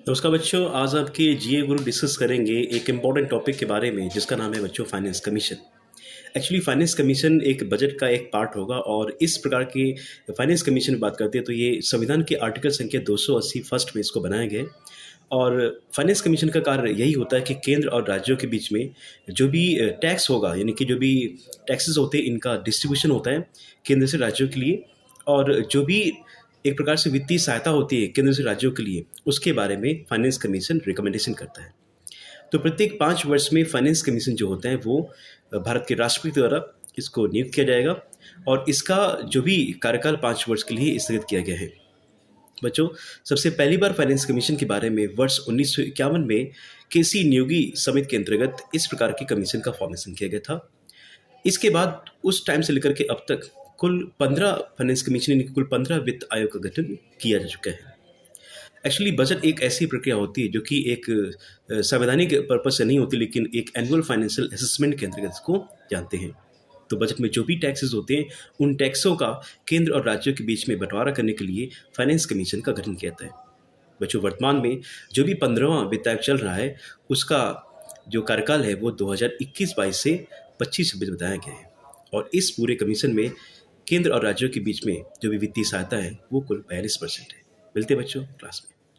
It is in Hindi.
नमस्कार बच्चों, आज आपके जीए गुरु डिस्कस करेंगे एक इम्पॉर्टेंट टॉपिक के बारे में जिसका नाम है बच्चों finance commission. Actually finance commission एक बजट का एक पार्ट होगा और इस प्रकार की फाइनेंस कमीशन की बात करते हैं तो ये संविधान के आर्टिकल संख्या 280 फर्स्ट में इसको बनाया गया है। और फाइनेंस कमीशन का कार्य यही होता है कि केंद्र और राज्यों के बीच में जो भी टैक्स होगा, यानी कि जो भी टैक्सेस होते हैं इनका डिस्ट्रीब्यूशन होता है केंद्र से राज्यों के लिए। और जो भी एक प्रकार से वित्तीय सहायता होती है केंद्र से राज्यों के लिए, उसके बारे में फाइनेंस कमीशन रिकमेंडेशन करता है। तो प्रत्येक 5 वर्ष में फाइनेंस कमीशन जो होता है वो भारत के राष्ट्रपति द्वारा इसको नियुक्त किया जाएगा और इसका जो भी कार्यकाल 5 वर्ष के लिए स्थगित किया गया है। बच्चों, सबसे पहली बार फाइनेंस कमीशन के बारे में वर्ष 1951 में केसी नियोगी समिति के अंतर्गत इस प्रकार की कमीशन का फॉर्मेशन किया गया था। इसके बाद उस टाइम से लेकर के अब तक कुल 15 फाइनेंस कमीशन, यानी कि कुल 15 वित्त आयोग का गठन किया जा चुका है। एक्चुअली बजट एक ऐसी प्रक्रिया होती है जो कि एक संवैधानिक पर्पज से नहीं होती, लेकिन एक एनुअल फाइनेंशियल असेसमेंट के अंतर्गत इसको जानते हैं। तो बजट में जो भी टैक्सेस होते हैं उन टैक्सों का केंद्र और राज्यों के बीच में बंटवारा करने के लिए फाइनेंस कमीशन का गठन किया जाता है। बच्चों, वर्तमान में जो भी 15वां वित्त आयोग चल रहा है उसका जो कार्यकाल है वो 2021-22 से 25-26 बताया गया है। और इस पूरे कमीशन में केंद्र और राज्यों के बीच में जो भी वित्तीय सहायता है वो कुल 42% है। मिलते हैं बच्चों क्लास में।